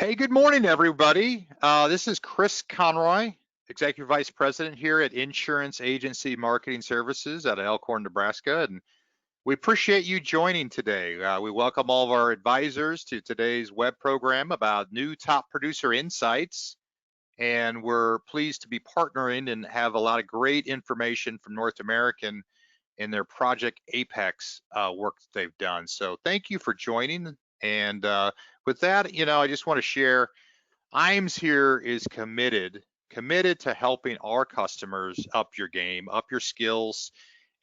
Hey, good morning, everybody. This is Chris Conroy, Executive Vice President here at Insurance Agency Marketing Services out of Elkhorn, Nebraska, and we appreciate you joining today. We welcome all of our advisors to today's web program about new top producer insights, and we're pleased to be partnering and have a lot of great information from North American in their Project Apex work that they've done. So thank you for joining. And with that, I just want to share IAMS here is committed to helping our customers up your game, up your skills.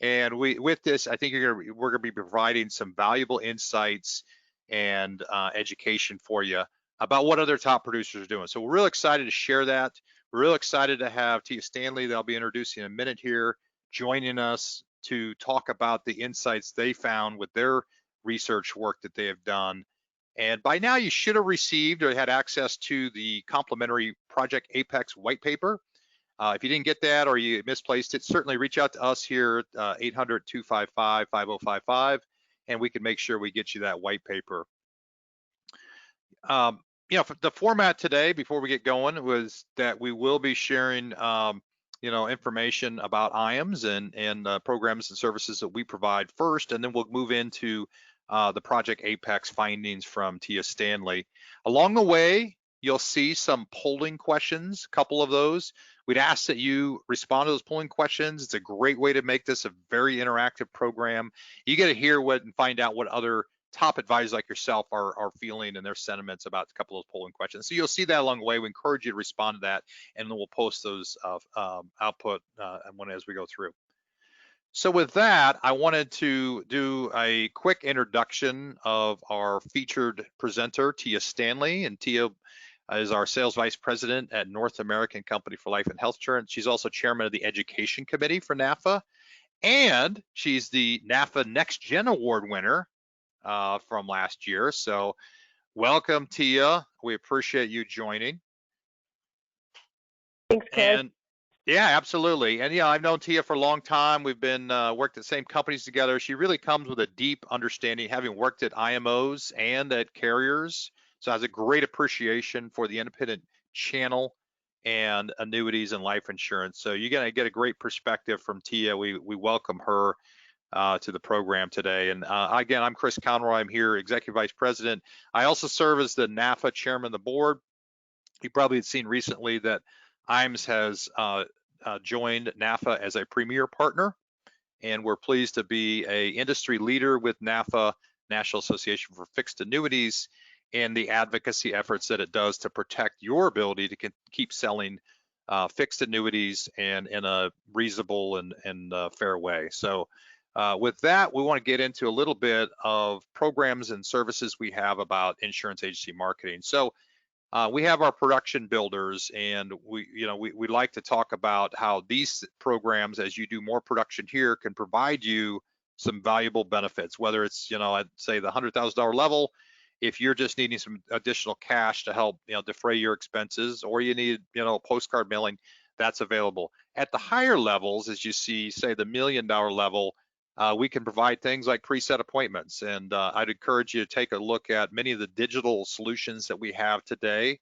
And with this, I think we're gonna be providing some valuable insights and education for you about what other top producers are doing. So we're real excited to share that. We're real excited to have Tiya Stanley that I'll be introducing in a minute here, joining us to talk about the insights they found with their research work that they have done. And by now you should have received or had access to the complimentary Project Apex white paper. If you didn't get that or you misplaced it, certainly reach out to us here at 800-255-5055, and we can make sure we get you that white paper. The format today, before we get going, was that we will be sharing information about IAMS and programs and services that we provide first, and then we'll move into the Project Apex findings from Tiya Stanley. Along the way, you'll see some polling questions, a couple of those. We'd ask that you respond to those polling questions. It's a great way to make this a very interactive program. You get to hear and find out what other top advisors like yourself are feeling and their sentiments about a couple of those polling questions. So you'll see that along the way. We encourage you to respond to that, and then we'll post those output as we go through. So with that, I wanted to do a quick introduction of our featured presenter, Tiya Stanley. And Tiya is our Sales Vice President at North American Company for Life and Health Insurance. She's also Chairman of the Education Committee for NAFA, and she's the NAFA Next Gen Award winner from last year. So welcome, Tiya. We appreciate you joining. Thanks, Chris. And yeah, absolutely. And I've known Tiya for a long time. We've been worked at the same companies together. She really comes with a deep understanding, having worked at IMOs and at carriers. So has a great appreciation for the independent channel and annuities and life insurance. So you're gonna get a great perspective from Tiya. We welcome her to the program today. And again, I'm Chris Conroy. I'm here, Executive Vice President. I also serve as the NAFA Chairman of the Board. You probably had seen recently that IAMS has joined NAFA as a premier partner, and we're pleased to be an industry leader with NAFA, National Association for Fixed Annuities, and the advocacy efforts that it does to protect your ability to keep selling fixed annuities and in a reasonable and fair way. So with that, we want to get into a little bit of programs and services we have about insurance agency marketing. So we have our production builders, and we like to talk about how these programs, as you do more production here, can provide you some valuable benefits, whether it's, I'd say the $100,000 level, if you're just needing some additional cash to help, defray your expenses, or you need, postcard mailing, that's available. At the higher levels, as you see, say the $1 million level, we can provide things like preset appointments, and I'd encourage you to take a look at many of the digital solutions that we have today.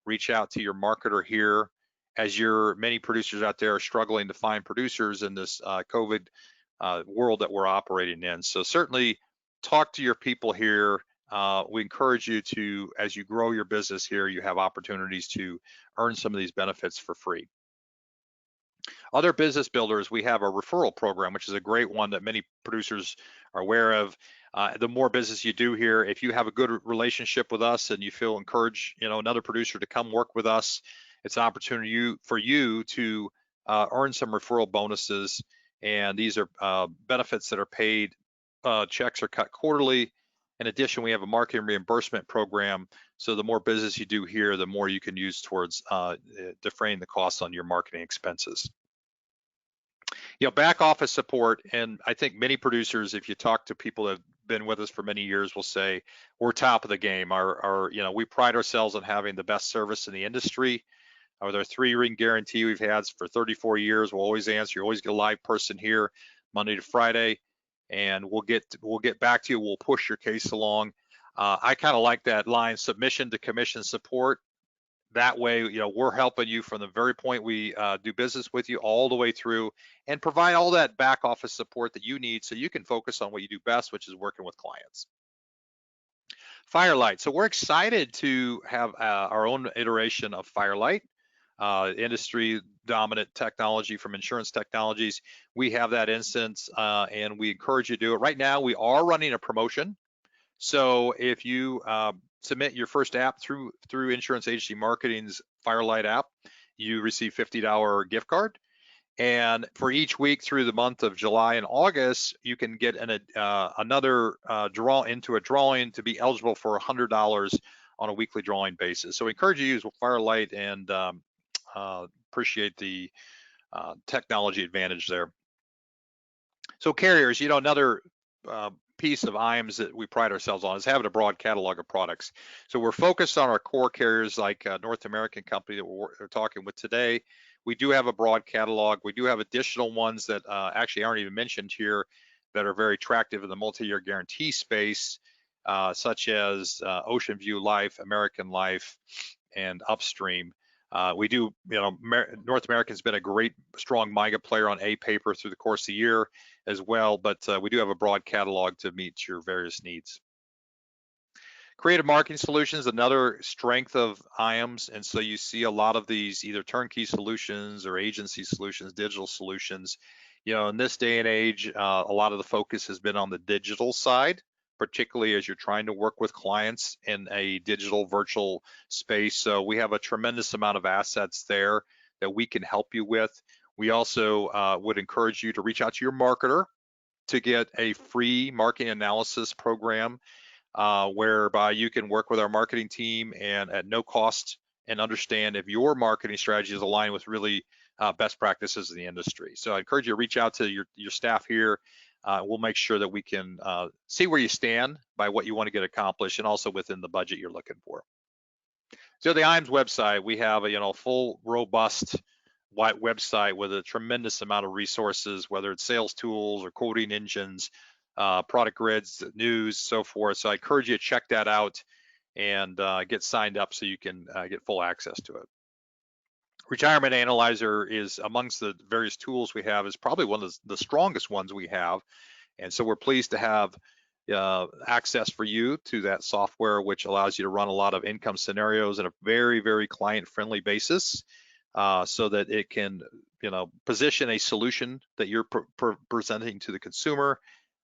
Reach out to your marketer here, as many producers out there are struggling to find producers in this COVID world that we're operating in. So certainly talk to your people here. We encourage you to, as you grow your business here, you have opportunities to earn some of these benefits for free. Other business builders, we have a referral program, which is a great one that many producers are aware of. The more business you do here, if you have a good relationship with us and you feel encouraged, another producer to come work with us, it's an opportunity for you to earn some referral bonuses. And these are benefits that are paid. Checks are cut quarterly. In addition, we have a marketing reimbursement program. So the more business you do here, the more you can use towards defraying the costs on your marketing expenses. Back office support, and I think many producers, if you talk to people that have been with us for many years, will say we're top of the game. We pride ourselves on having the best service in the industry. With our 3-ring guarantee we've had for 34 years, we'll always answer. You always get a live person here Monday to Friday, and we'll get back to you. We'll push your case along. I kind of like that line, submission to commission support. That way, we're helping you from the very point we do business with you all the way through, and provide all that back office support that you need so you can focus on what you do best, which is working with clients. Firelight. So we're excited to have our own iteration of Firelight, industry dominant technology from insurance technologies. We have that instance, and we encourage you to do it. Right now, we are running a promotion. So if you submit your first app through Insurance Agency Marketing's Firelight app, you receive $50 gift card. And for each week through the month of July and August, you can get another draw into a drawing to be eligible for $100 on a weekly drawing basis. So we encourage you to use Firelight, and appreciate the technology advantage there. So carriers, another piece of IAMS that we pride ourselves on is having a broad catalog of products. So we're focused on our core carriers like North American company that we're talking with today. We do have a broad catalog. We do have additional ones that actually aren't even mentioned here that are very attractive in the multi-year guarantee space, such as Ocean View Life, American Life, and Upstream. We do, North American's been a great, strong MIGA player on A paper through the course of the year as well, but we do have a broad catalog to meet your various needs. Creative marketing solutions, another strength of IAMS, and so you see a lot of these either turnkey solutions or agency solutions, digital solutions. In this day and age, a lot of the focus has been on the digital side, particularly as you're trying to work with clients in a digital virtual space. So we have a tremendous amount of assets there that we can help you with. We also would encourage you to reach out to your marketer to get a free marketing analysis program, whereby you can work with our marketing team and at no cost, and understand if your marketing strategy is aligned with really best practices in the industry. So I encourage you to reach out to your staff here. We'll make sure that we can see where you stand by what you want to get accomplished, and also within the budget you're looking for. So the IAMS website, we have a full, robust website with a tremendous amount of resources, whether it's sales tools or quoting engines, product grids, news, so forth. So I encourage you to check that out and get signed up so you can get full access to it. Retirement Analyzer is amongst the various tools we have, is probably one of the strongest ones we have. And so we're pleased to have access for you to that software, which allows you to run a lot of income scenarios in a very, very client-friendly basis, so that it can, position a solution that you're presenting to the consumer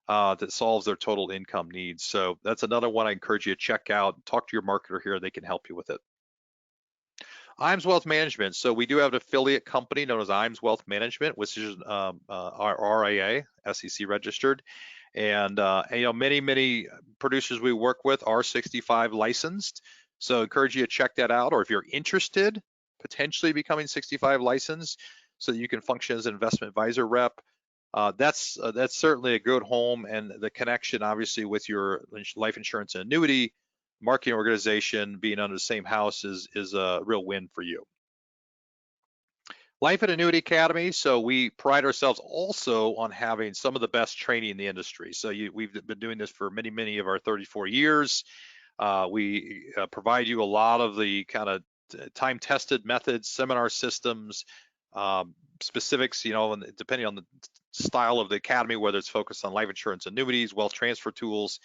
that solves their total income needs. So that's another one I encourage you to check out. Talk to your marketer here; they can help you with it. IAMS Wealth Management. So we do have an affiliate company known as IAMS Wealth Management, which is our RIA, SEC registered. And many producers we work with are 65 licensed. So I encourage you to check that out, or if you're interested, potentially becoming 65 licensed so that you can function as an investment advisor rep. That's certainly a good home, and the connection obviously with your life insurance and annuity marketing organization being under the same house is a real win for you. Life and Annuity Academy. So we pride ourselves also on having some of the best training in the industry. So we've been doing this for many of our 34 years. We provide you a lot of the kind of time-tested methods, seminar systems, specifics, and depending on the style of the academy, whether it's focused on life insurance, annuities, wealth transfer tools.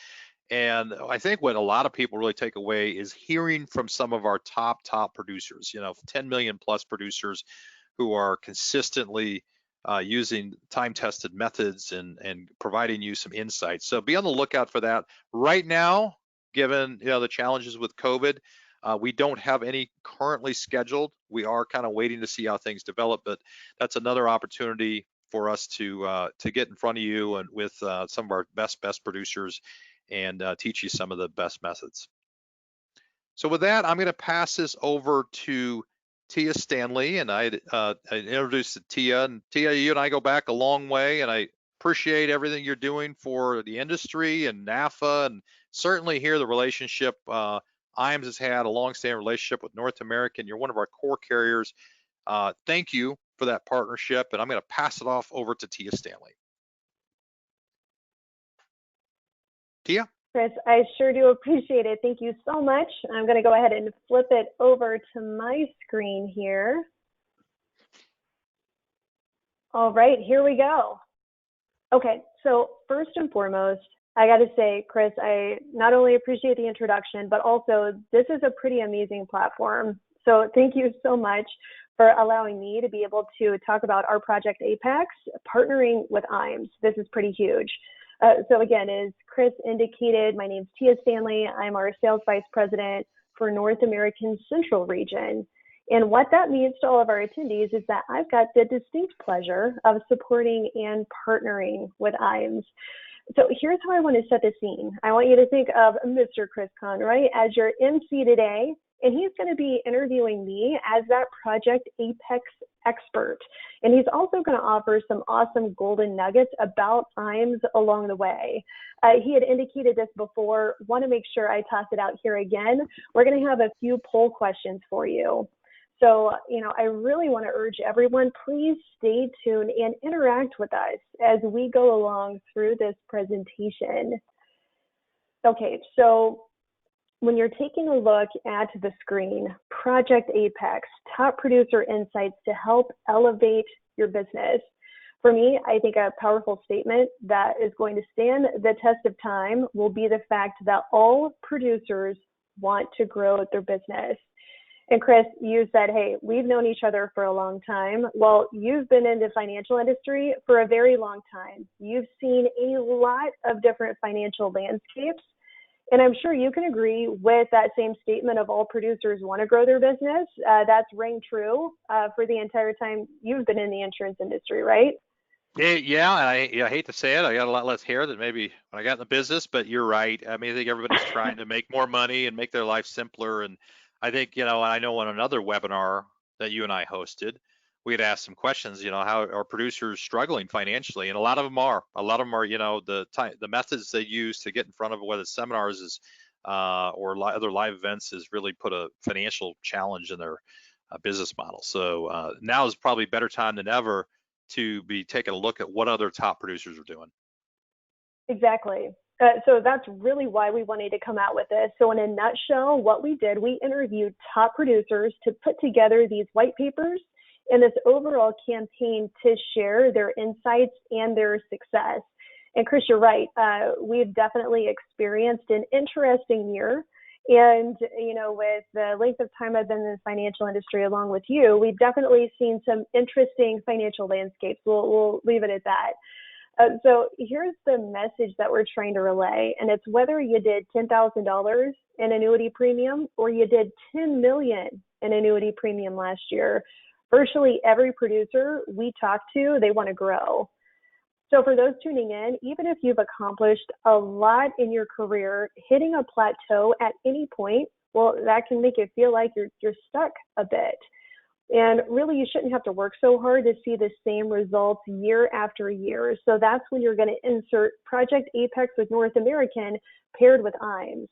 And I think what a lot of people really take away is hearing from some of our top producers, 10 million plus producers who are consistently using time-tested methods and providing you some insights. So be on the lookout for that. Right now, given the challenges with COVID, we don't have any currently scheduled. We are kind of waiting to see how things develop, but that's another opportunity for us to get in front of you and with some of our best producers and teach you some of the best methods. So with that, I'm going to pass this over to Tiya Stanley, and I introduced Tiya. And Tiya, you and I go back a long way, and I appreciate everything you're doing for the industry and NAFA, and certainly here the relationship. IAMS has had a long-standing relationship with North American. You're one of our core carriers. Thank you for that partnership, and I'm going to pass it off over to Tiya Stanley. Tiya? Chris, I sure do appreciate it. Thank you so much. I'm going to go ahead and flip it over to my screen here. All right, here we go. Okay, so first and foremost, I got to say, Chris, I not only appreciate the introduction, but also this is a pretty amazing platform. So thank you so much for allowing me to be able to talk about our Project Apex partnering with IAMS. This is pretty huge. So again, as Chris indicated, my name is Tiya Stanley. I'm our Sales Vice President for North American Central Region. And what that means to all of our attendees is that I've got the distinct pleasure of supporting and partnering with IAMS. So here's how I want to set the scene. I want you to think of Mr. Chris Conroy as your MC today, and he's going to be interviewing me as that Project Apex expert. And he's also going to offer some awesome golden nuggets about IAMS along the way. He had indicated this before. Want to make sure I toss it out here again. We're going to have a few poll questions for you. So, I really want to urge everyone, please stay tuned and interact with us as we go along through this presentation. Okay, so when you're taking a look at the screen, Project Apex, top producer insights to help elevate your business. For me, I think a powerful statement that is going to stand the test of time will be the fact that all producers want to grow their business. And Chris, you said, hey, we've known each other for a long time. Well, you've been in the financial industry for a very long time. You've seen a lot of different financial landscapes. And I'm sure you can agree with that same statement of all producers want to grow their business. That's rang true for the entire time you've been in the insurance industry, right? Yeah, and I hate to say it, I got a lot less hair than maybe when I got in the business, but you're right. I mean, I think everybody's trying to make more money and make their life simpler. And I think, I know on another webinar that you and I hosted, we had asked some questions, how are producers struggling financially? And a lot of them are, the methods they use to get in front of whether it's seminars is, or other live events has really put a financial challenge in their business model. So now is probably a better time than ever to be taking a look at what other top producers are doing. Exactly. So that's really why we wanted to come out with this. So in a nutshell, what we did, we interviewed top producers to put together these white papers and this overall campaign to share their insights and their success. And Chris, you're right. We've definitely experienced an interesting year. And, with the length of time I've been in the financial industry along with you, we've definitely seen some interesting financial landscapes. We'll leave it at that. So here's the message that we're trying to relay. And it's whether you did $10,000 in annuity premium or you did $10 million in annuity premium last year, virtually every producer we talk to, they want to grow. So for those tuning in, even if you've accomplished a lot in your career, hitting a plateau at any point, well, that can make it feel like you're stuck a bit. And really, you shouldn't have to work so hard to see the same results year after year. So that's when you're going to insert Project Apex with North American paired with IAMS.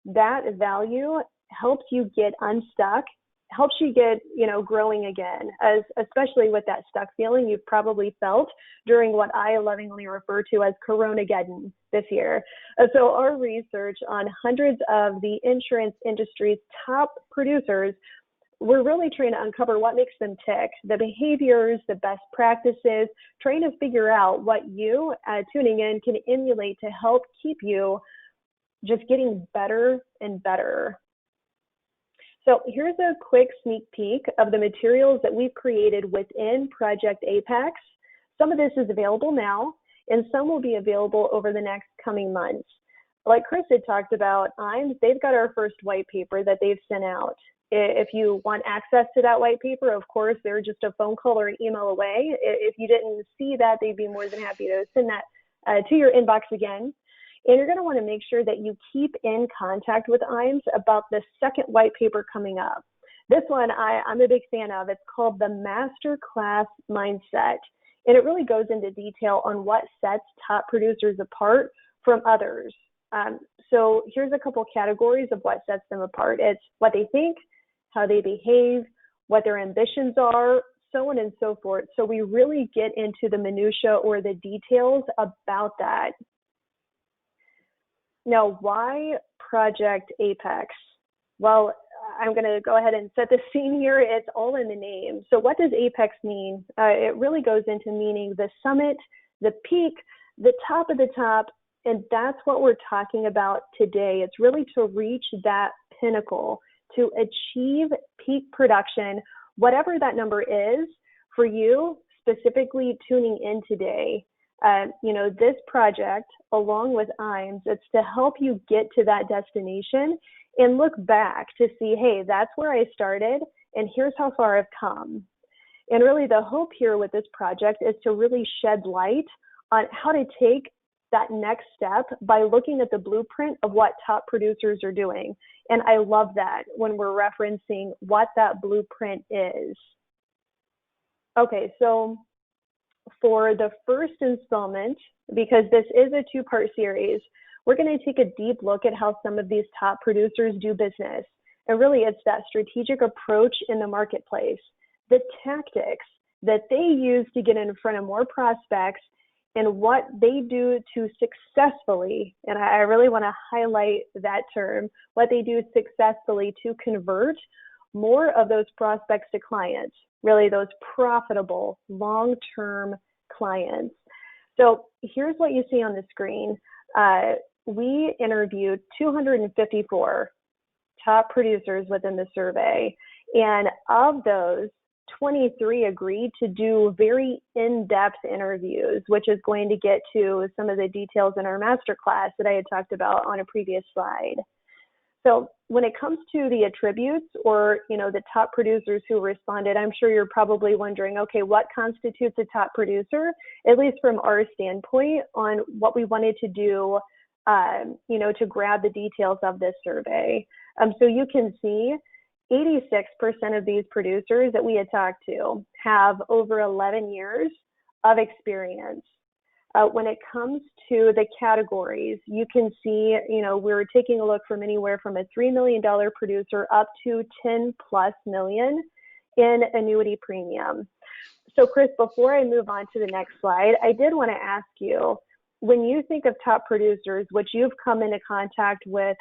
That value helps you get unstuck, helps you get, growing again, especially with that stuck feeling you've probably felt during what I lovingly refer to as Coronageddon this year. So our research on hundreds of the insurance industry's top producers, we're really trying to uncover what makes them tick, the behaviors, the best practices, trying to figure out what you tuning in can emulate to help keep you just getting better and better. So here's a quick sneak peek of the materials that we've created within Project Apex. Some of this is available now, and some will be available over the next coming months. Like Chris had talked about, they've got our first white paper that they've sent out. If you want access to that white paper, of course, they're just a phone call or an email away. If you didn't see that, they'd be more than happy to send that to your inbox again. And you're going to want to make sure that you keep in contact with IAMS about the second white paper coming up. This one I'm a big fan of. It's called the Master Class Mindset. And it really goes into detail on what sets top producers apart from others. So here's a couple categories of what sets them apart. It's what they think, how they behave, what their ambitions are, so on and so forth. So we really get into the minutia or the details about that. Now, why Project Apex? Well, I'm going to go ahead and set the scene here. It's all in the name. So what does Apex mean? It really goes into meaning the summit, the peak, the top of the top, and that's what we're talking about today. It's really to reach that pinnacle, to achieve peak production, whatever that number is for you, specifically tuning in today. This project, along with IAMS, it's to help you get to that destination and look back to see, hey, that's where I started, and here's how far I've come. And really the hope here with this project is to really shed light on how to take that next step by looking at the blueprint of what top producers are doing. And I love that when we're referencing what that blueprint is. Okay, so for the first installment, because this is a two-part series, we're going to take a deep look at how some of these top producers do business. And really, it's that strategic approach in the marketplace, the tactics that they use to get in front of more prospects, and what they do to successfully, and I really want to highlight that term, what they do successfully to convert more of those prospects to clients, really those profitable long-term clients. So here's what you see on the screen. We interviewed 254 top producers within the survey, and of those, 23 agreed to do very in-depth interviews, which is going to get to some of the details in our masterclass that I had talked about on a previous slide. So when it comes to the attributes or, the top producers who responded, I'm sure you're probably wondering, okay, what constitutes a top producer, at least from our standpoint on what we wanted to do, to grab the details of this survey. So you can see 86% of these producers that we had talked to have over 11 years of experience. When it comes to the categories, you can see, we're taking a look from anywhere from a $3 million producer up to 10+ million in annuity premium. So Chris, before I move on to the next slide, I did want to ask you, when you think of top producers, which you've come into contact with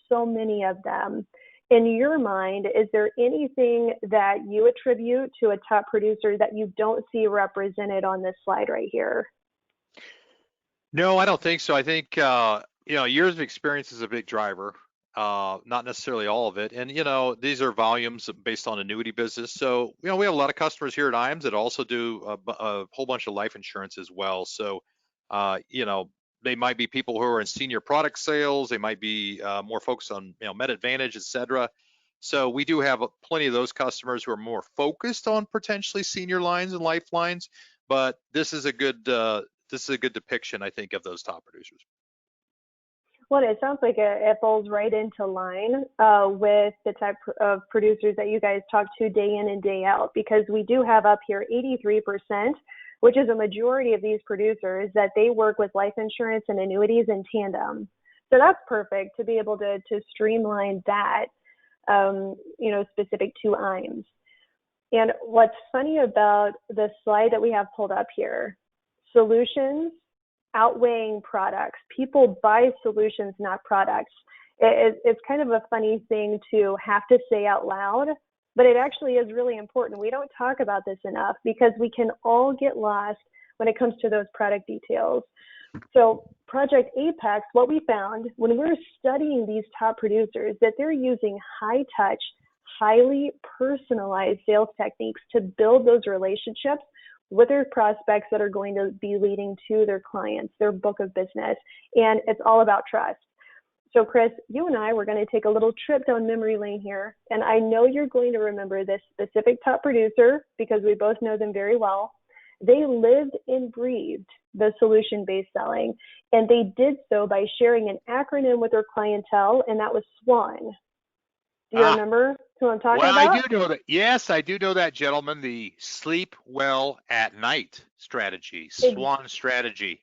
so many of them, in your mind, is there anything that you attribute to a top producer that you don't see represented on this slide right here? No, I don't think so. I think, years of experience is a big driver, not necessarily all of it. And, these are volumes based on annuity business. So, we have a lot of customers here at IAMS that also do a whole bunch of life insurance as well. So, they might be people who are in senior product sales. They might be more focused on, Med Advantage, et cetera. So we do have plenty of those customers who are more focused on potentially senior lines and lifelines. But this is a good depiction, I think, of those top producers. Well, it sounds like it falls right into line with the type of producers that you guys talk to day in and day out, because we do have up here 83%, which is a majority of these producers that they work with life insurance and annuities in tandem. So that's perfect to be able to streamline that, specific to IAMS. And what's funny about the slide that we have pulled up here, solutions outweighing products. People buy solutions, not products. It's kind of a funny thing to have to say out loud, but it actually is really important. We don't talk about this enough because we can all get lost when it comes to those product details. So Project Apex, what we found when we're studying these top producers, that they're using high touch, highly personalized sales techniques to build those relationships with their prospects that are going to be leading to their clients, their book of business. And it's all about trust. So Chris, you and I, we're going to take a little trip down memory lane here. And I know you're going to remember this specific top producer because we both know them very well. They lived and breathed the solution-based selling, and they did so by sharing an acronym with their clientele, and that was SWAN. Do you remember who I'm talking about? Well, I do know that. Yes, I do know that, gentleman. The sleep well at night strategy, SWAN strategy.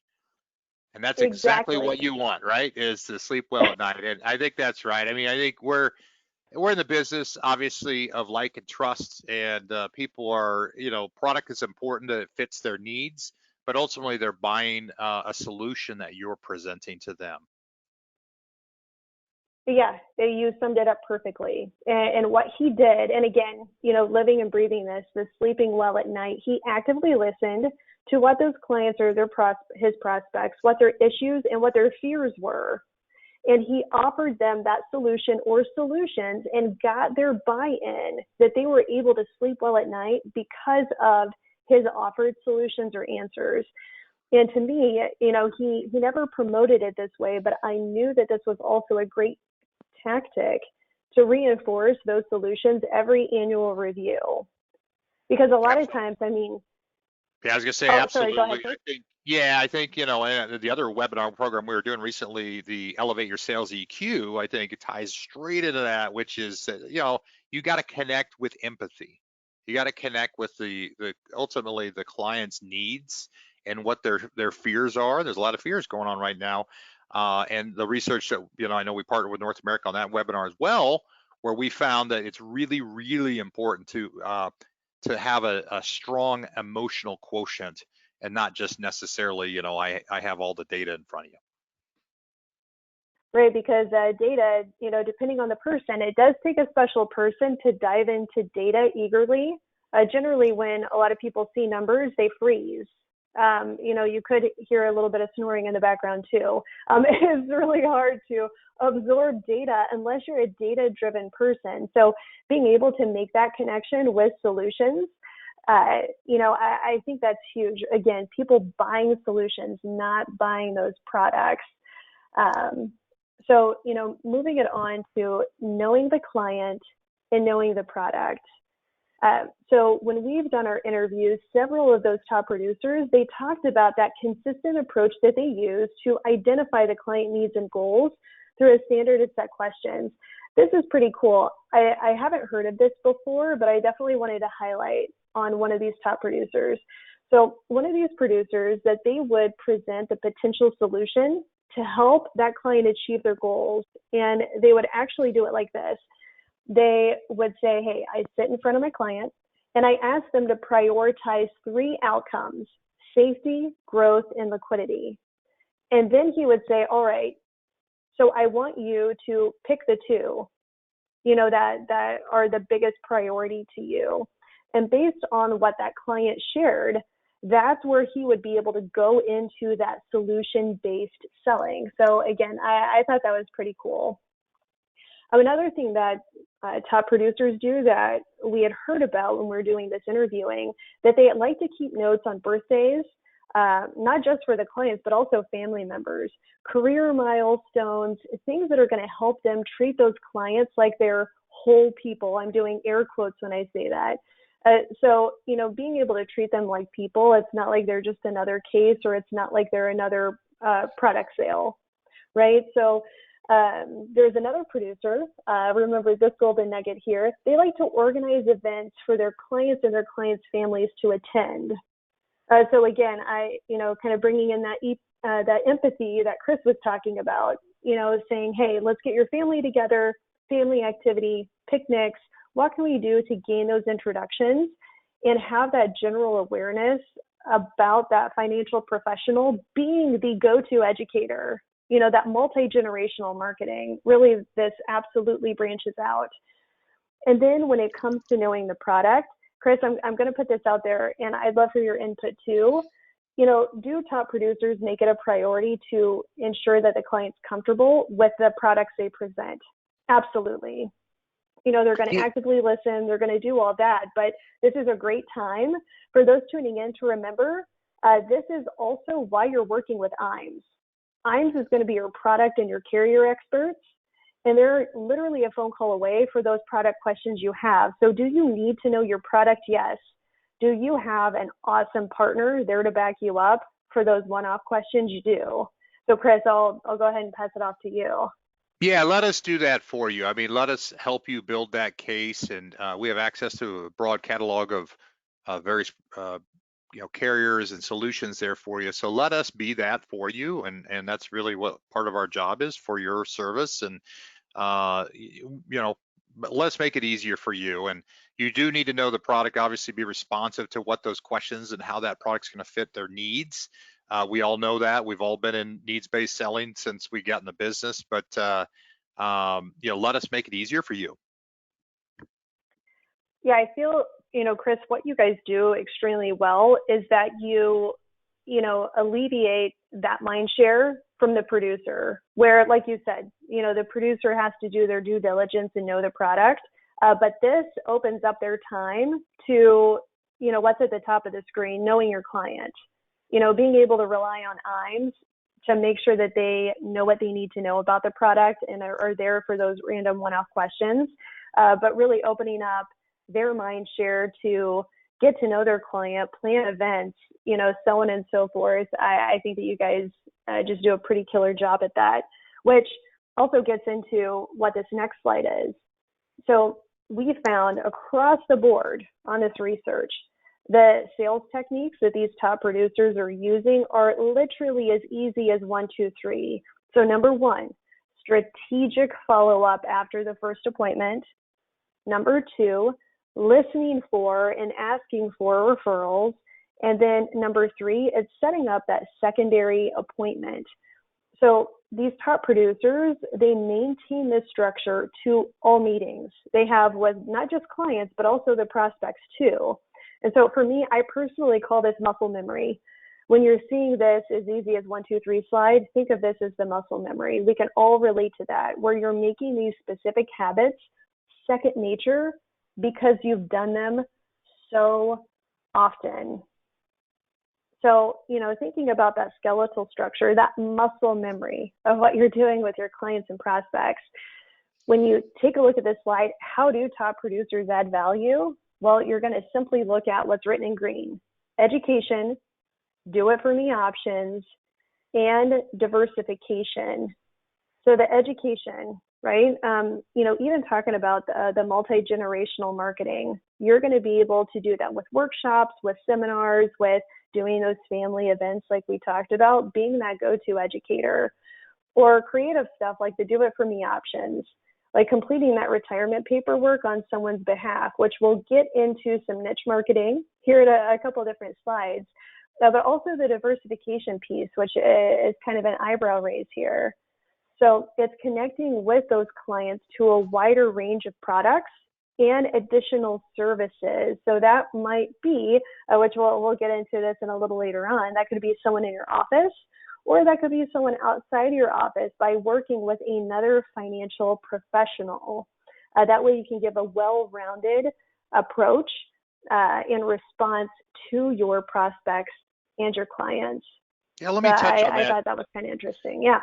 And that's exactly what you want, right? Is to sleep well at night. And I think that's right. I mean, I think we're in the business, obviously, of like and trust, and people are, product is important that it fits their needs, but ultimately they're buying a solution that you're presenting to them. Yeah, you summed it up perfectly. And what he did, and again, living and breathing this sleeping well at night, he actively listened to what those clients or his prospects, what their issues and what their fears were. And he offered them that solution or solutions and got their buy-in that they were able to sleep well at night because of his offered solutions or answers. And to me, he never promoted it this way, but I knew that this was also a great tactic to reinforce those solutions every annual review. Because a lot of times, I mean, Yeah, I was gonna say oh, sorry, go ahead, absolutely. Chris. I think, the other webinar program we were doing recently, the Elevate Your Sales EQ, I think it ties straight into that, which is that, you got to connect with empathy. You got to connect with the ultimately the client's needs and what their fears are. There's a lot of fears going on right now. And the research that, I know we partnered with North America on that webinar as well, where we found that it's really, really important to have a strong emotional quotient and not just necessarily, I have all the data in front of you. Right, because data, depending on the person, it does take a special person to dive into data eagerly. Generally, when a lot of people see numbers, they freeze. You could hear a little bit of snoring in the background too. It's really hard to absorb data unless you're a data-driven person. So being able to make that connection with solutions, I think that's huge. Again, people buying solutions, not buying those products. So, moving it on to knowing the client and knowing the product. So when we've done our interviews, several of those top producers, they talked about that consistent approach that they use to identify the client needs and goals through a standard set questions. This is pretty cool. I haven't heard of this before, but I definitely wanted to highlight on one of these top producers. So one of these producers, that they would present a potential solution to help that client achieve their goals. And they would actually do it like this. They would say, hey, I sit in front of my client and I ask them to prioritize 3 outcomes: safety, growth, and liquidity. And then he would say, all right, so I want you to pick the 2, that are the biggest priority to you. And based on what that client shared, that's where he would be able to go into that solution-based selling. So again, I thought that was pretty cool. Another thing that top producers do that we had heard about when we were doing this interviewing, that they like to keep notes on birthdays, not just for the clients, but also family members, career milestones, things that are going to help them treat those clients like they're whole people. I'm doing air quotes when I say that. So, being able to treat them like people, it's not like they're just another case, or it's not like they're another product sale, right? So there's another producer, remember this golden nugget here, they like to organize events for their clients and their clients' families to attend. So again, kind of bringing in that empathy that Chris was talking about, saying, hey, let's get your family together, family activity, picnics. What can we do to gain those introductions and have that general awareness about that financial professional being the go-to educator? That multi-generational marketing, really, this absolutely branches out. And then when it comes to knowing the product, Chris, I'm going to put this out there, and I'd love for your input too. Do top producers make it a priority to ensure that the client's comfortable with the products they present? Absolutely. They're going to actively listen, they're going to do all that, but this is a great time for those tuning in to remember, this is also why you're working with IAMS. IAMS is going to be your product and your carrier experts, and they're literally a phone call away for those product questions you have. So do you need to know your product? Yes. Do you have an awesome partner there to back you up for those one-off questions? You do. So Chris, I'll go ahead and pass it off to you. Yeah, let us do that for you. I mean, let us help you build that case, and we have access to a broad catalog of various carriers and solutions there for you. So let us be that for you, and that's really what part of our job is for your service. And let's make it easier for you. And you do need to know the product, obviously be responsive to what those questions and how that product's going to fit their needs. We all know that. We've all been in needs-based selling since we got in the business, but let us make it easier for you. Yeah, I feel, Chris, what you guys do extremely well is that you alleviate that mind share from the producer, where, like you said, the producer has to do their due diligence and know the product. But this opens up their time to, what's at the top of the screen, knowing your client, being able to rely on IAMS to make sure that they know what they need to know about the product and are there for those random one-off questions, but really opening up their mind share to get to know their client, plan events, so on and so forth. I think that you guys just do a pretty killer job at that, which also gets into what this next slide is. So we found across the board on this research, the sales techniques that these top producers are using are literally as easy as 1, 2, 3. So number 1, strategic follow-up after the first appointment. Number 2, listening for and asking for referrals. And then number 3 is setting up that secondary appointment. So these top producers, they maintain this structure to all meetings they have with not just clients, but also the prospects too. And so for me, I personally call this muscle memory. When you're seeing this as easy as 1, 2, 3 slide, think of this as the muscle memory. We can all relate to that, where you're making these specific habits second nature because you've done them so often. So, thinking about that skeletal structure, that muscle memory of what you're doing with your clients and prospects, when you take a look at this slide, how do top producers add value? Well, you're going to simply look at what's written in green: education, do it for me options, and diversification. So the education, right? Even talking about the multi-generational marketing, you're going to be able to do that with workshops, with seminars, with doing those family events like we talked about, being that go-to educator, or creative stuff like the do it for me options, like completing that retirement paperwork on someone's behalf, which we'll get into some niche marketing here at a couple of different slides, but also the diversification piece, which is kind of an eyebrow raise here. So it's connecting with those clients to a wider range of products and additional services. So that might be, which we'll get into this in a little later on, that could be someone in your office, or that could be someone outside your office by working with another financial professional. That way you can give a well-rounded approach in response to your prospects and your clients. Yeah, let me touch on that. I thought that was kind of interesting. Yeah.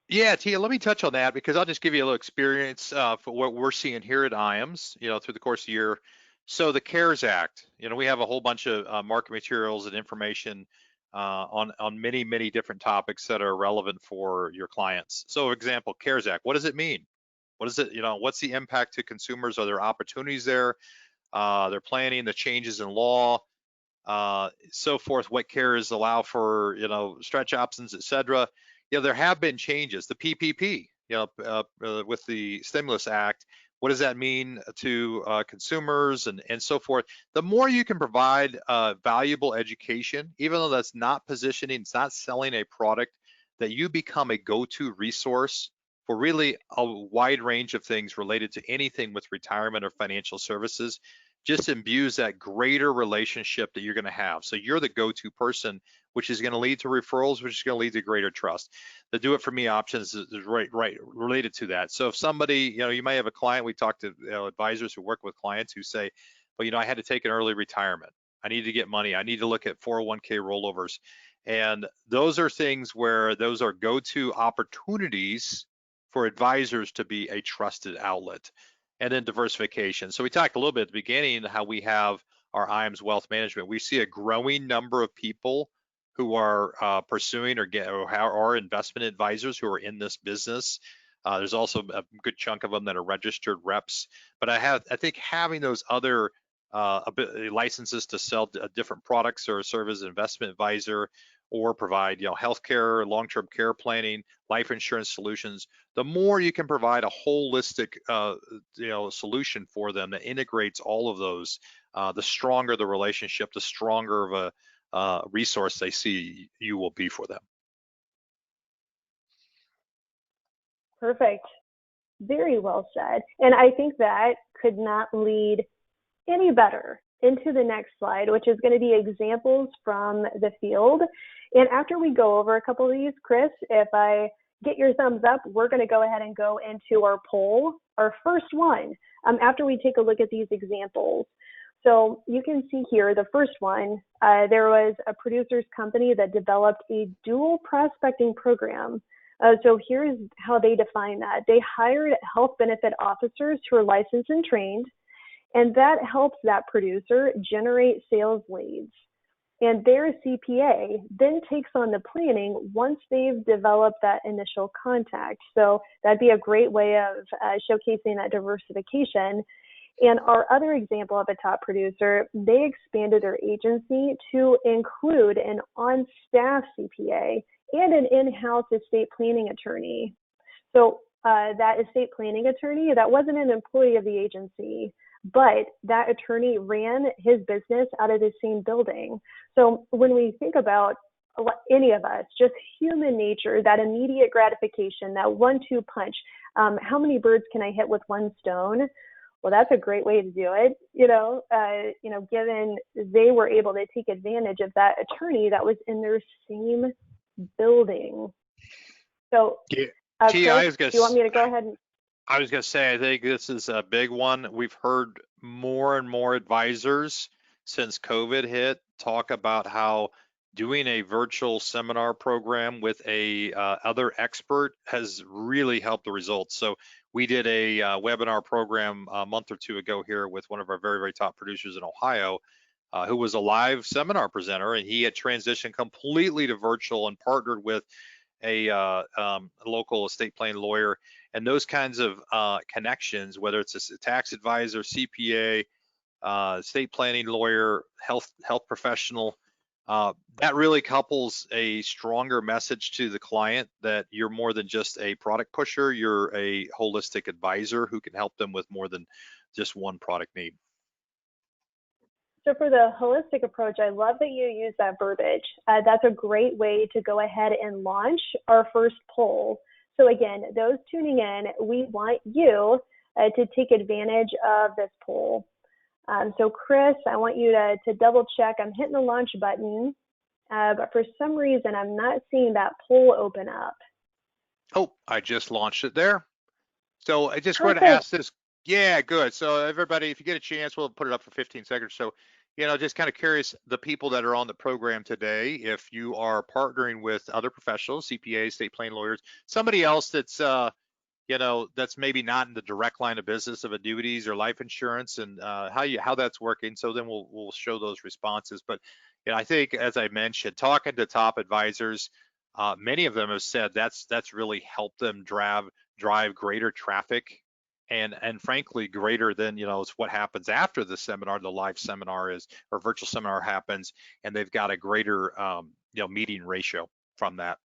Yeah, Tia, let me touch on that because I'll just give you a little experience for what we're seeing here at IAMS, through the course of the year. So the CARES Act, we have a whole bunch of market materials and information on many, many different topics that are relevant for your clients. So, for example, CARES Act, what does it mean? What is it, what's the impact to consumers? Are there opportunities there? They're planning the changes in law, so forth, what CARES allow for, stretch options, et cetera. There have been changes. The PPP, with the Stimulus Act, what does that mean to consumers and so forth? The more you can provide valuable education, even though that's not positioning, it's not selling a product, that you become a go-to resource for really a wide range of things related to anything with retirement or financial services, just imbues that greater relationship that you're going to have. So you're the go-to person, which is going to lead to referrals, which is going to lead to greater trust. The do it for me options is right related to that. So if somebody, you may have a client, we talk to advisors who work with clients who say, well, I had to take an early retirement. I need to get money. I need to look at 401k rollovers. And those are things where those are go-to opportunities for advisors to be a trusted outlet. And then diversification. So we talked a little bit at the beginning how we have our IAMS wealth management. We see a growing number of people who are pursuing or are investment advisors who are in this business. There's also a good chunk of them that are registered reps. But I think having those other licenses to sell different products or serve as an investment advisor or provide healthcare, long-term care planning, life insurance solutions, the more you can provide a holistic solution for them that integrates all of those, the stronger the relationship, the stronger of a resource they see you will be for them. Perfect. Very well said. And I think that could not lead any better into the next slide, which is going to be examples from the field. And after we go over a couple of these, Chris, if I get your thumbs up, we're going to go ahead and go into our poll, our first one, after we take a look at these examples. So you can see here, the first one, there was a producer's company that developed a dual prospecting program. So here's how they define that. They hired health benefit officers who are licensed and trained, and that helps that producer generate sales leads. And their CPA then takes on the planning once they've developed that initial contact. So that'd be a great way of showcasing that diversification. And our other example of a top producer, they expanded their agency to include an on-staff CPA and an in-house estate planning attorney. So that estate planning attorney, that wasn't an employee of the agency, but that attorney ran his business out of the same building. So when we think about any of us, just human nature, that immediate gratification, that 1-2 punch, how many birds can I hit with one stone? Well, that's a great way to do it, given they were able to take advantage of that attorney that was in their same building. So, Chris, do you want me to go ahead? I was going to say, I think this is a big one. We've heard more and more advisors since COVID hit talk about how doing a virtual seminar program with a other expert has really helped the results. So we did a webinar program a month or two ago here with one of our very, very top producers in Ohio, who was a live seminar presenter, and he had transitioned completely to virtual and partnered with a local estate planning lawyer. And those kinds of connections, whether it's a tax advisor, CPA, estate planning lawyer, health professional, that really couples a stronger message to the client that you're more than just a product pusher, you're a holistic advisor who can help them with more than just one product need. So for the holistic approach, I love that you use that verbiage. That's a great way to go ahead and launch our first poll. So again, those tuning in, we want you to take advantage of this poll. So Chris, I want you to double check. I'm hitting the launch button, but for some reason, I'm not seeing that poll open up. Oh, I just launched it there. So I just want to ask this. Yeah, good. So everybody, if you get a chance, we'll put it up for 15 seconds. So, just kind of curious, the people that are on the program today, if you are partnering with other professionals, CPAs, estate planning lawyers, somebody else that's, that's maybe not in the direct line of business of annuities or life insurance, and how that's working. So then we'll show those responses. But I think, as I mentioned, talking to top advisors, many of them have said that's really helped them drive greater traffic, and frankly greater than what happens after the seminar, the live seminar or virtual seminar happens, and they've got a greater meeting ratio from that.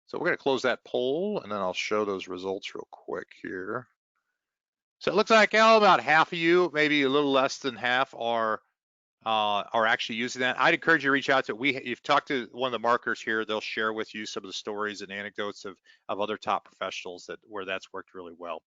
So we're going to close that poll, and then I'll show those results real quick here. So it looks like about half of you, maybe a little less than half, are actually using that. I'd encourage you to reach out to, you've talked to one of the marketers here, they'll share with you some of the stories and anecdotes of other top professionals where that's worked really well.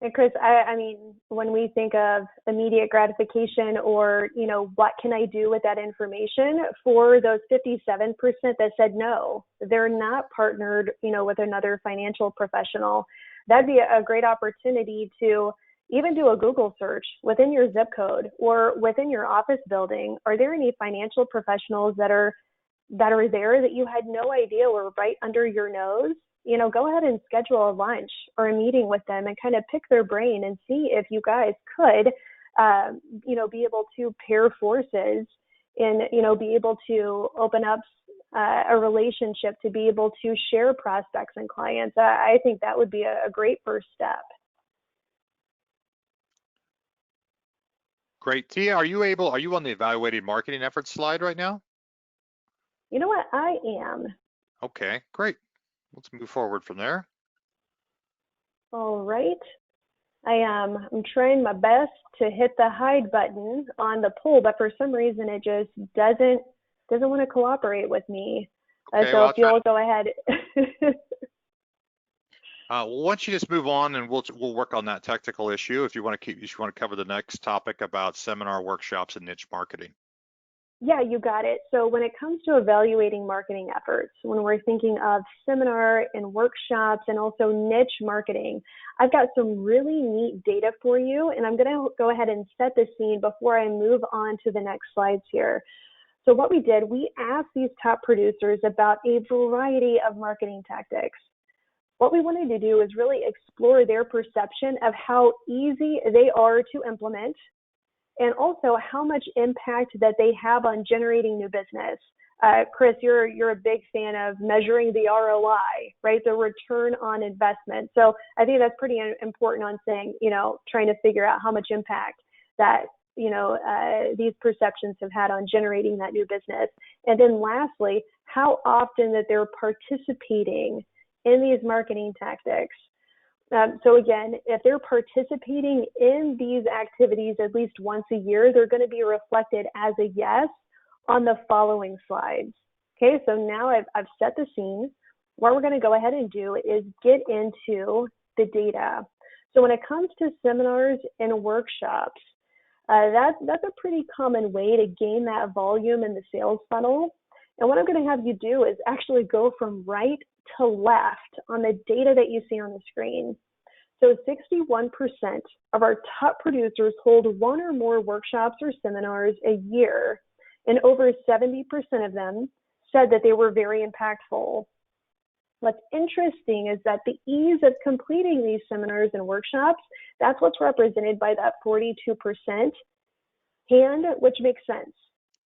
And Chris, I mean, when we think of immediate gratification or, what can I do with that information, for those 57% that said no, they're not partnered, with another financial professional, that'd be a great opportunity to even do a Google search within your zip code or within your office building. Are there any financial professionals that are there that you had no idea were right under your nose? Go ahead and schedule a lunch or a meeting with them and kind of pick their brain and see if you guys could, be able to pair forces and, be able to open up a relationship to be able to share prospects and clients. I think that would be a great first step. Great. Tia, are you on the evaluated marketing efforts slide right now? You know what? I am. Okay, great. Let's move forward from there. All right. I'm trying my best to hit the hide button on the poll, but for some reason it just doesn't want to cooperate with me. Okay, well, So I'll if try. you'll go ahead. Well, why don't you just move on, and we'll work on that technical issue if you want to keep. If you want to cover the next topic about seminar workshops and niche marketing. Yeah, you got it. So when it comes to evaluating marketing efforts, when we're thinking of seminar and workshops and also niche marketing, I've got some really neat data for you, and I'm going to go ahead and set the scene before I move on to the next slides here. So what we did, we asked these top producers about a variety of marketing tactics. What we wanted to do is really explore their perception of how easy they are to implement, and also how much impact that they have on generating new business. Chris, you're a big fan of measuring the ROI, right? The return on investment. So I think that's pretty important on saying, trying to figure out how much impact that, these perceptions have had on generating that new business. And then lastly, how often that they're participating in these marketing tactics. So again, if they're participating in these activities at least once a year, they're going to be reflected as a yes on the following slides. Okay, so now I've set the scene. What we're going to go ahead and do is get into the data. So when it comes to seminars and workshops, that's a pretty common way to gain that volume in the sales funnel. And what I'm going to have you do is actually go from right to left on the data that you see on the screen. So 61% of our top producers hold one or more workshops or seminars a year, and over 70% of them said that they were very impactful. What's interesting is that the ease of completing these seminars and workshops, that's what's represented by that 42%, and which makes sense,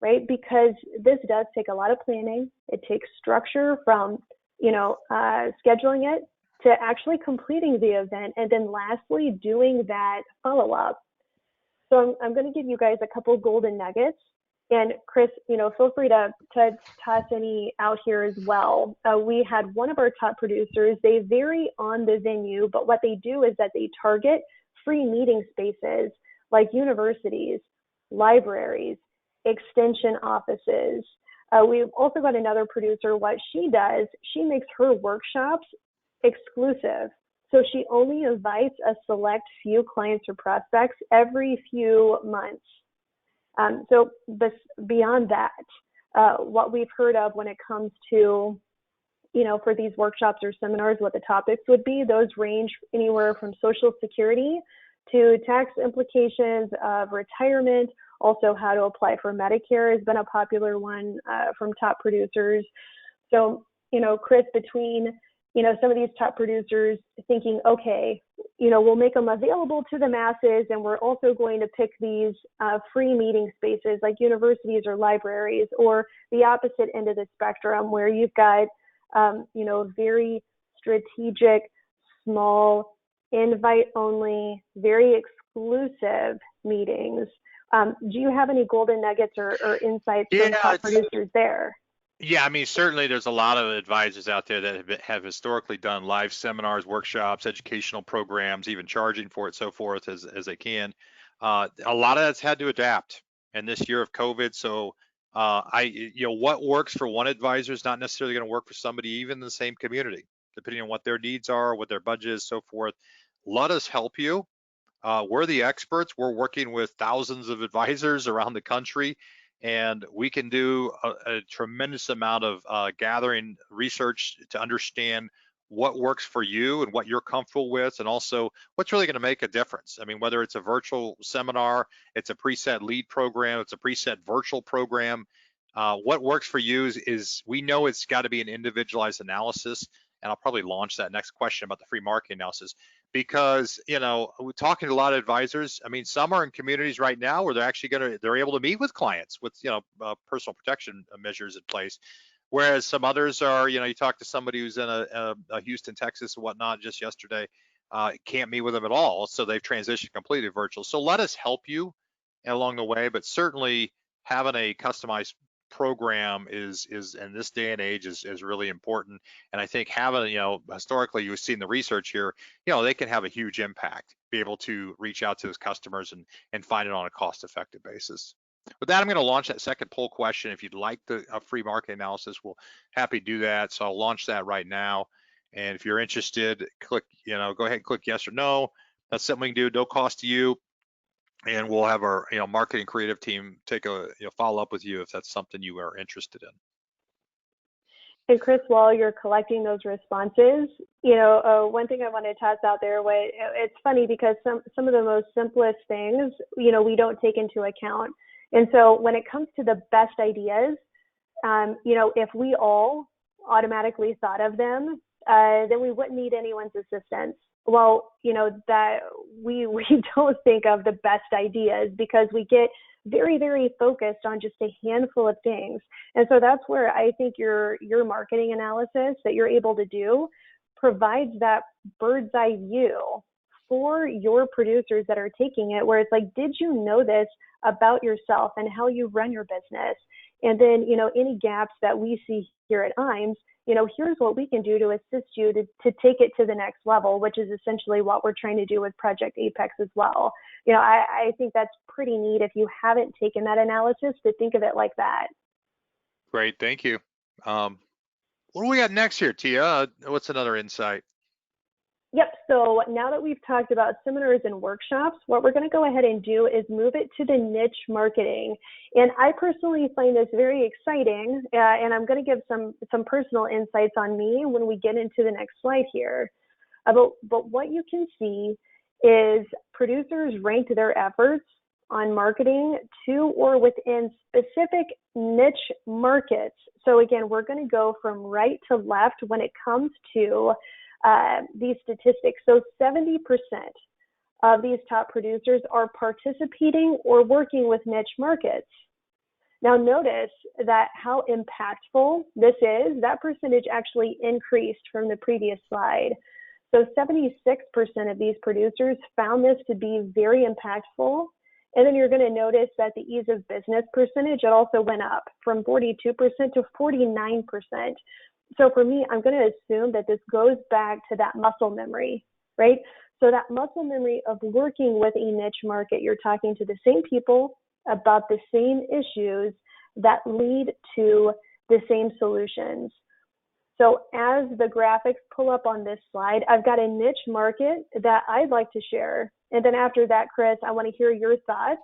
right? Because this does take a lot of planning. It takes structure from, scheduling it to actually completing the event, and then lastly, doing that follow-up. So I'm going to give you guys a couple golden nuggets. And Chris, feel free to toss any out here as well. We had one of our top producers, they vary on the venue, but what they do is that they target free meeting spaces like universities, libraries, extension offices. We've also got another producer, what she does, she makes her workshops exclusive. So she only invites a select few clients or prospects every few months. So beyond that, what we've heard of when it comes to, for these workshops or seminars, what the topics would be, those range anywhere from Social Security to tax implications of retirement. Also, how to apply for Medicare has been a popular one from top producers. So, Chris, between some of these top producers thinking, okay, we'll make them available to the masses, and we're also going to pick these free meeting spaces like universities or libraries, or the opposite end of the spectrum where you've got, very strategic, small, invite-only, very exclusive meetings. Do you have any golden nuggets or insights from top producers there? Yeah, I mean, certainly there's a lot of advisors out there that have historically done live seminars, workshops, educational programs, even charging for it, so forth as they can. A lot of that's had to adapt in this year of COVID. So what works for one advisor is not necessarily going to work for somebody even in the same community, depending on what their needs are, what their budget is, so forth. Let us help you. We're the experts. We're working with thousands of advisors around the country, and we can do a tremendous amount of gathering research to understand what works for you and what you're comfortable with, and also what's really going to make a difference. I mean, whether it's a virtual seminar, it's a preset lead program, it's a preset virtual program, what works for you is we know it's got to be an individualized analysis. And I'll probably launch that next question about the free marketing analysis, because we're talking to a lot of advisors. I mean, some are in communities right now where they're able to meet with clients with personal protection measures in place, whereas some others are, you talk to somebody who's in a Houston, Texas and whatnot just yesterday, can't meet with them at all, so they've transitioned completely virtual. So let us help you along the way, but certainly having a customized program is in this day and age is really important. And I think having, historically you've seen the research here, they can have a huge impact, be able to reach out to those customers and find it on a cost-effective basis. With that, I'm going to launch that second poll question. If you'd like a free market analysis, we'll happy to do that. So I'll launch that right now. And if you're interested, click, go ahead and click yes or no. That's something we can do, no cost to you. And we'll have our, marketing creative team take a, follow up with you if that's something you are interested in. And Chris, while you're collecting those responses, one thing I want to toss out there, it's funny because some of the most simplest things, we don't take into account. And so when it comes to the best ideas, if we all automatically thought of them, then we wouldn't need anyone's assistance. Well, that we don't think of the best ideas because we get very, very focused on just a handful of things. And so that's where I think your marketing analysis that you're able to do provides that bird's eye view for your producers that are taking it, where it's like, did you know this about yourself and how you run your business? And then, any gaps that we see here at IAMS, here's what we can do to assist you to take it to the next level, which is essentially what we're trying to do with Project Apex as well. I think that's pretty neat if you haven't taken that analysis to think of it like that. Great, thank you. What do we got next here, Tiya? What's another insight? Yep, so now that we've talked about seminars and workshops, what we're going to go ahead and do is move it to the niche marketing. And I personally find this very exciting, and I'm going to give some personal insights on me when we get into the next slide here. But what you can see is producers ranked their efforts on marketing to or within specific niche markets. So again, we're going to go from right to left when it comes to these statistics. So 70% of these top producers are participating or working with niche markets. Now notice that how impactful this is. That percentage actually increased from the previous slide. So 76% of these producers found this to be very impactful. And then you're going to notice that the ease of business percentage, it also went up from 42% to 49%. So for me, I'm going to assume that this goes back to that muscle memory, right? So that muscle memory of working with a niche market, you're talking to the same people about the same issues that lead to the same solutions. So as the graphics pull up on this slide, I've got a niche market that I'd like to share. And then after that, Chris, I want to hear your thoughts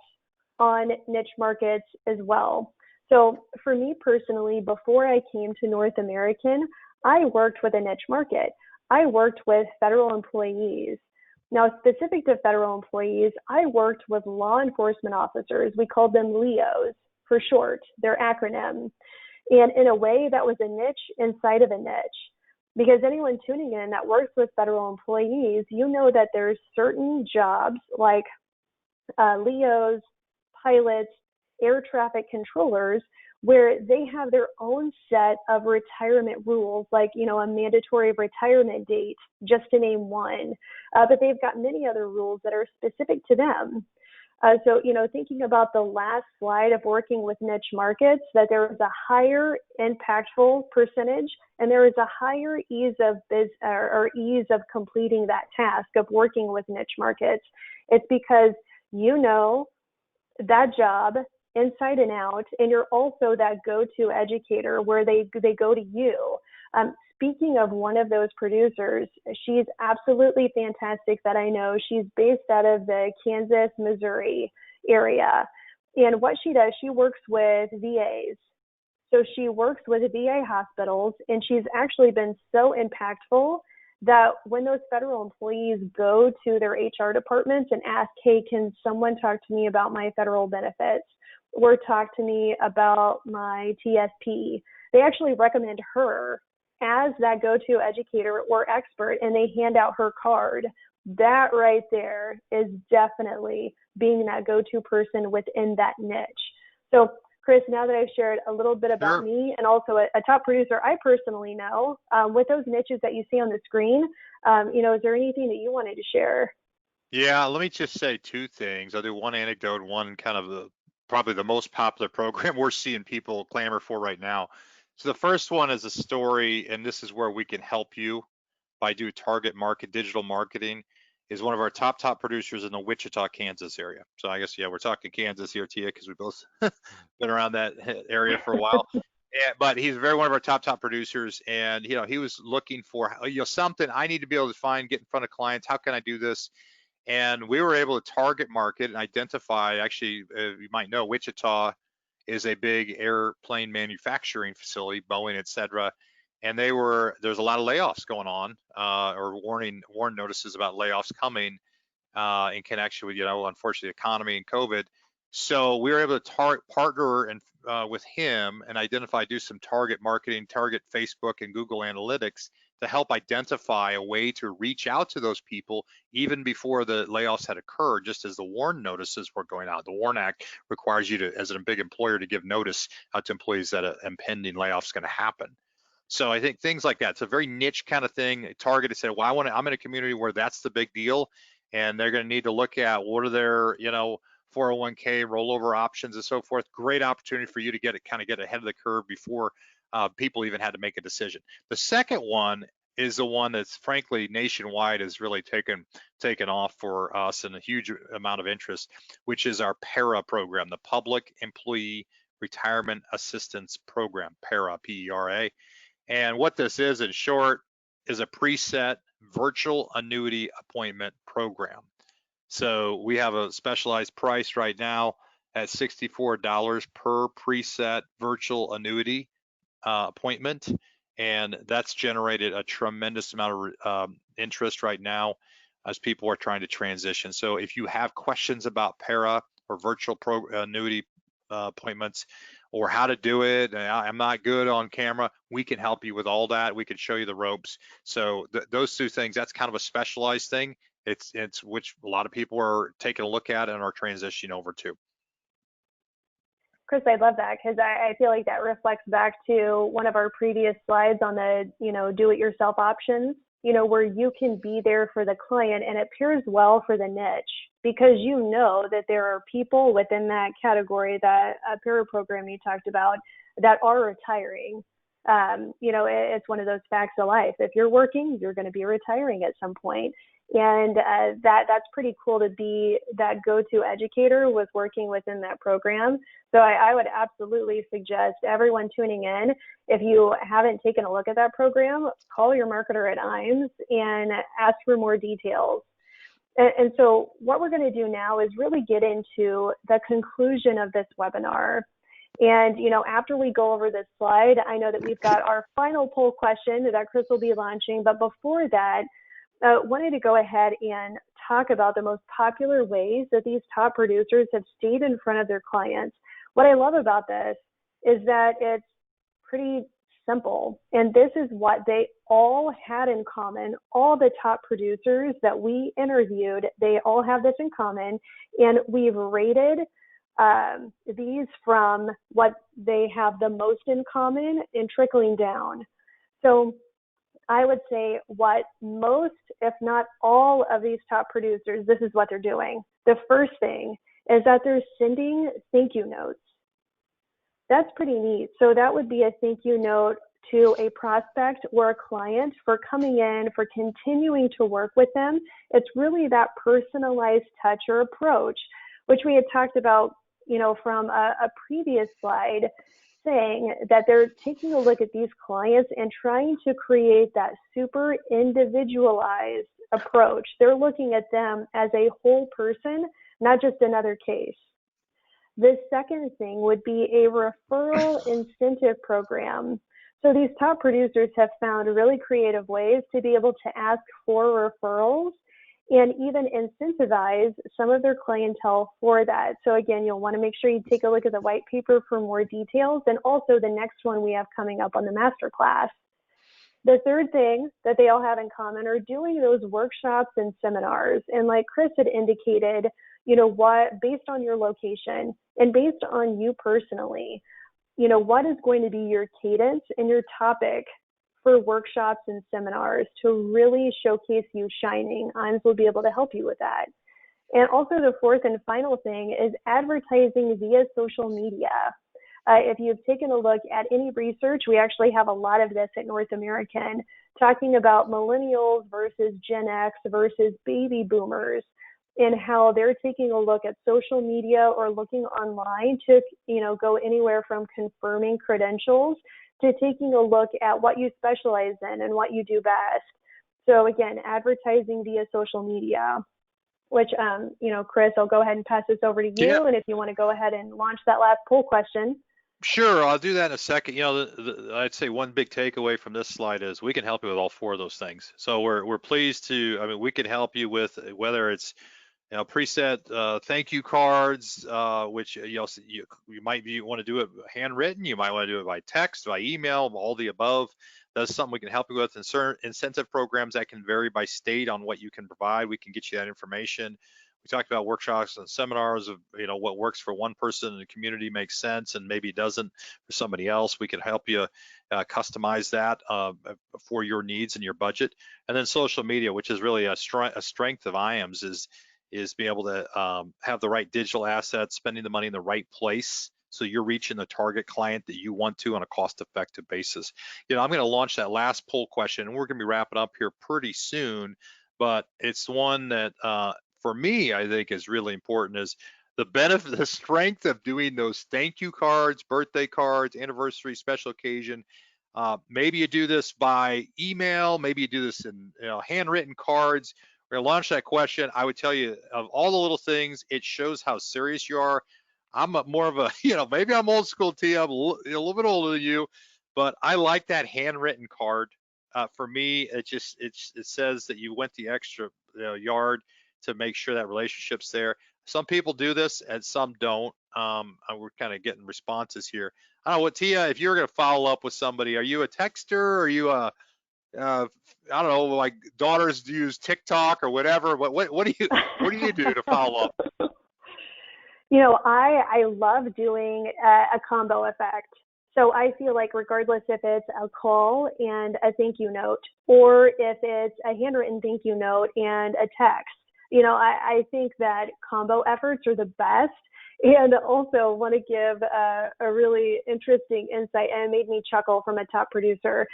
on niche markets as well. So for me personally, before I came to North American, I worked with a niche market. I worked with federal employees. Now, specific to federal employees, I worked with law enforcement officers. We called them LEOs for short, their acronym. And in a way, that was a niche inside of a niche. Because anyone tuning in that works with federal employees, you know that there's certain jobs like LEOs, pilots, air traffic controllers, where they have their own set of retirement rules, like, a mandatory retirement date, just to name one. But they've got many other rules that are specific to them. So, thinking about the last slide of working with niche markets, that there is a higher impactful percentage, and there is a higher ease of ease of completing that task of working with niche markets. It's because that job inside and out, and you're also that go-to educator where they go to you. Speaking of one of those producers, she's absolutely fantastic that I know. She's based out of the Kansas, Missouri area. And what she does, she works with VAs. So she works with VA hospitals, and she's actually been so impactful that when those federal employees go to their HR departments and ask, hey, can someone talk to me about my federal benefits, or talk to me about my TSP, they actually recommend her as that go-to educator or expert, and they hand out her card. That right there is definitely being that go-to person within that niche. So Chris, now that I've shared a little bit about me and also a top producer I personally know, with those niches that you see on the screen, is there anything that you wanted to share? Yeah, let me just say two things. I'll do one anecdote, one kind of probably the most popular program we're seeing people clamor for right now. So the first one is a story, and this is where we can help you by doing target market digital marketing. is one of our top producers in the Wichita, Kansas area. So I guess, yeah, we're talking Kansas here, Tiya, because we both been around that area for a while. But he's one of our top producers, and he was looking for something I need to be able to get in front of clients. How can I do this? And we were able to target market and identify. Actually, you might know Wichita is a big airplane manufacturing facility, Boeing, et cetera. And there's a lot of layoffs going on, or warn notices about layoffs coming in connection with, unfortunately, the economy and COVID. So we were able to partner with him and do some target marketing, target Facebook and Google Analytics to help identify a way to reach out to those people even before the layoffs had occurred, just as the warn notices were going out. The WARN Act requires you to, as a big employer, to give notice to employees that an impending layoff is going to happen. So I think things like that. It's a very niche kind of thing. Targeted, said, well, I'm in a community where that's the big deal, and they're going to need to look at what are their, 401k rollover options and so forth. Great opportunity for you to get ahead of the curve before people even had to make a decision. The second one is the one that's frankly nationwide has really taken off for us and a huge amount of interest, which is our PARA program, the Public Employee Retirement Assistance Program, PARA, P-E-R-A. And what this is, in short, is a preset virtual annuity appointment program. So we have a specialized price right now at $64 per preset virtual annuity appointment. And that's generated a tremendous amount of interest right now as people are trying to transition. So if you have questions about PARA or virtual annuity appointments, or how to do it, and I'm not good on camera, we can help you with all that. We can show you the ropes. So those two things, that's kind of a specialized thing. It's which a lot of people are taking a look at and are transitioning over to. Chris, I love that, because I feel like that reflects back to one of our previous slides on the, do-it-yourself options, where you can be there for the client, and it pairs well for the niche, because that there are people within that category, that PARA program you talked about, that are retiring. It's one of those facts of life. If you're working, you're going to be retiring at some point. And that's pretty cool to be that go-to educator with working within that program. So I would absolutely suggest everyone tuning in, if you haven't taken a look at that program, call your marketer at IAMS and ask for more details. And so what we're going to do now is really get into the conclusion of this webinar. And, after we go over this slide, I know that we've got our final poll question that Chris will be launching. But before that, wanted to go ahead and talk about the most popular ways that these top producers have stayed in front of their clients. What I love about this is that it's pretty simple, and this is what they all had in common. All the top producers that we interviewed, they all have this in common, and we've rated these from what they have the most in common and trickling down. So I would say what most, if not all, of these top producers, this is what they're doing. The first thing is that they're sending thank you notes. That's pretty neat. So that would be a thank you note to a prospect or a client for coming in, for continuing to work with them. It's really that personalized touch or approach, which we had talked about, from a previous slide, saying that they're taking a look at these clients and trying to create that super individualized approach. They're looking at them as a whole person, not just another case. The second thing would be a referral incentive program. So these top producers have found really creative ways to be able to ask for referrals and even incentivize some of their clientele for that. So again, you'll want to make sure you take a look at the white paper for more details, and also the next one we have coming up on the masterclass. The third thing that they all have in common are doing those workshops and seminars. And like Chris had indicated, based on your location and based on you personally, what is going to be your cadence and your topic for workshops and seminars to really showcase you shining. IAMS will be able to help you with that. And also the fourth and final thing is advertising via social media. If you've taken a look at any research, we actually have a lot of this at North American. talking about millennials versus Gen X versus baby boomers, and how they're taking a look at social media or looking online to, go anywhere from confirming credentials to taking a look at what you specialize in and what you do best. So again, advertising via social media, which, Chris, I'll go ahead and pass this over to you. Yeah. And if you want to go ahead and launch that last poll question. Sure, I'll do that in a second. I'd say one big takeaway from this slide is we can help you with all four of those things. So we're pleased to, I mean, we can help you with whether it's preset thank you cards, which you might want to do it handwritten, you might want to do it by text, by email, all the above. That's something we can help you with. Incentive programs that can vary by state on what you can provide. We can get you that information. We talked about workshops and seminars of what works for one person in the community makes sense and maybe doesn't for somebody else. We can help you customize that for your needs and your budget. And then social media, which is really a strength of IAMS, is being able to have the right digital assets, spending the money in the right place, so you're reaching the target client that you want to on a cost-effective basis. I'm going to launch that last poll question, and we're going to be wrapping up here pretty soon, but it's one that for me, I think is really important, is the benefit, the strength of doing those thank you cards, birthday cards, anniversary, special occasion. Maybe you do this by email, maybe you do this in handwritten cards. We're gonna launch that question. I would tell you, of all the little things, it shows how serious you are. I'm more of a, maybe I'm old school, Tia, I'm a little bit older than you, but I like that handwritten card. For me, it says that you went the extra yard to make sure that relationship's there. Some people do this and some don't. We're kind of getting responses here. I don't know what, Tia, if you're going to follow up with somebody, are you a texter? Or are you a, I don't know, like daughters use TikTok or whatever? What do you do to follow up? I love doing a combo effect. So I feel like regardless if it's a call and a thank you note, or if it's a handwritten thank you note and a text, I think that combo efforts are the best. And also want to give a really interesting insight, and it made me chuckle, from a top producer.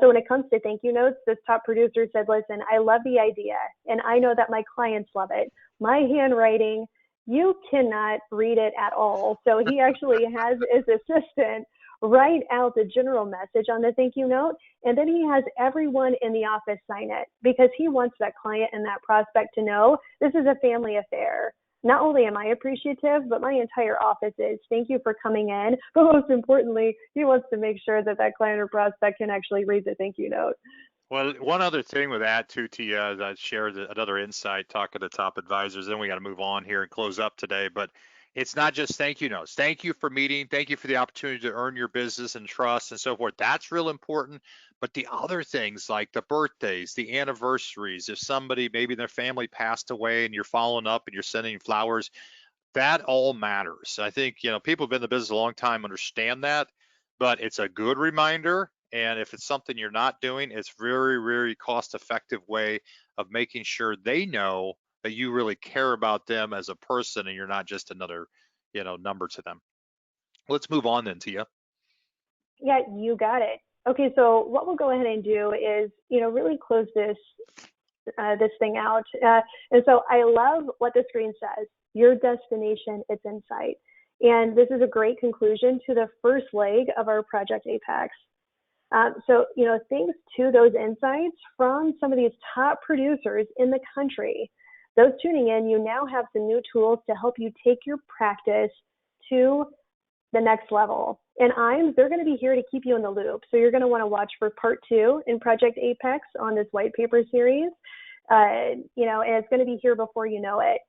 So when it comes to thank you notes, this top producer said, listen, I love the idea, and I know that my clients love it. My handwriting, you cannot read it at all. So he actually has his assistant write out the general message on the thank you note, and then he has everyone in the office sign it, because he wants that client and that prospect to know this is a family affair. Not only am I appreciative, but my entire office is. Thank you for coming in. But most importantly, he wants to make sure that that client or prospect can actually read the thank you note. Well, one other thing with that too, Tia, is I shared another insight talking to top advisors. Then we got to move on here and close up today. But it's not just thank you notes. Thank you for meeting. Thank you for the opportunity to earn your business and trust and so forth. That's real important. But the other things like the birthdays, the anniversaries, if somebody, maybe their family passed away and you're following up and you're sending flowers, that all matters. I think, people who've been in the business a long time understand that, but it's a good reminder. And if it's something you're not doing, it's very, very cost-effective way of making sure they know that you really care about them as a person and you're not just another, number to them. Let's move on then, Tia. Yeah, you got it. Okay, so what we'll go ahead and do is, really close this thing out. And so I love what the screen says. Your destination, it's in sight. And this is a great conclusion to the first leg of our Project Apex. So, thanks to those insights from some of these top producers in the country, those tuning in, you now have some new tools to help you take your practice to the next level. And they're going to be here to keep you in the loop. So you're going to want to watch for part 2 in Project Apex on this white paper series. And it's going to be here before you know it.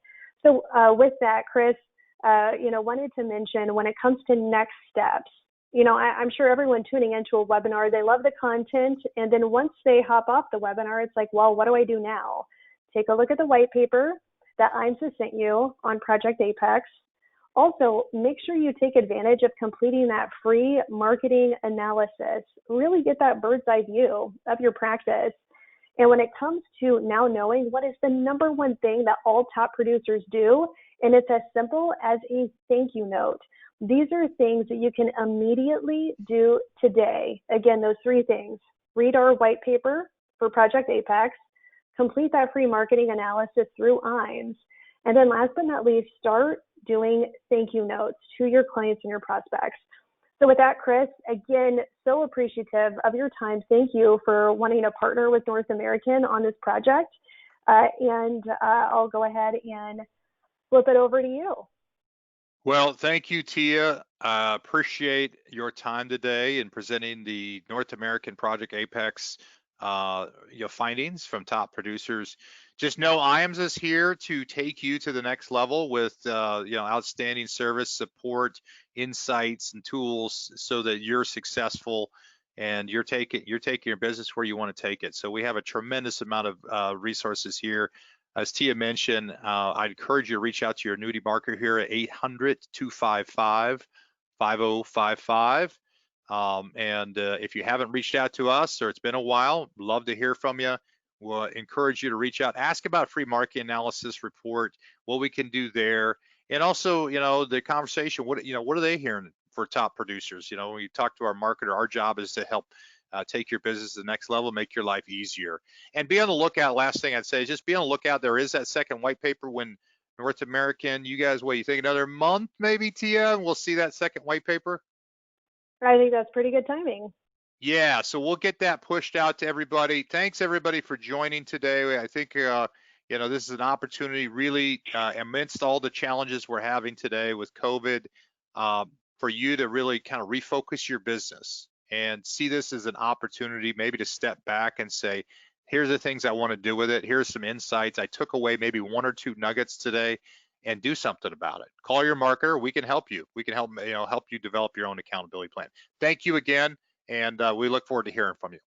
So with that, Chris, wanted to mention, when it comes to next steps, I'm sure everyone tuning into a webinar, they love the content. And then once they hop off the webinar, it's like, well, what do I do now? Take a look at the white paper that IAMS has sent you on Project Apex. Also, make sure you take advantage of completing that free marketing analysis. Really get that bird's eye view of your practice. And when it comes to now knowing what is the number one thing that all top producers do, and it's as simple as a thank you note. These are things that you can immediately do today. Again, those 3 things: read our white paper for Project Apex, complete that free marketing analysis through IAMS, and then last but not least, start doing thank you notes to your clients and your prospects. So with that, Chris, again, so appreciative of your time. Thank you for wanting to partner with North American on this project. I'll go ahead and flip it over to you. Well, thank you, Tiya. Appreciate your time today in presenting the North American Project Apex findings from top producers. Just know IAMS is here to take you to the next level with outstanding service, support, insights, and tools so that you're successful and you're taking your business where you want to take it. So we have a tremendous amount of resources here. As Tiya mentioned, I'd encourage you to reach out to your annuity marketer here at 800-255-5055. If you haven't reached out to us or it's been a while, love to hear from you. We'll encourage you to reach out, ask about free market analysis report, what we can do there. And also, the conversation, what are they hearing for top producers? When you talk to our marketer, our job is to help take your business to the next level, make your life easier. And be on the lookout. Last thing I'd say is just be on the lookout. There is that second white paper when North American, you guys, what do you think, another month maybe, Tiya, and we'll see that second white paper? I think that's pretty good timing. Yeah, so we'll get that pushed out to everybody. Thanks everybody for joining today. I think this is an opportunity really amidst all the challenges we're having today with COVID for you to really kind of refocus your business and see this as an opportunity maybe to step back and say, here's the things I want to do with it. Here's some insights. I took away maybe one or two nuggets today and do something about it. Call your marketer. We can help you. We can help you develop your own accountability plan. Thank you again. And we look forward to hearing from you.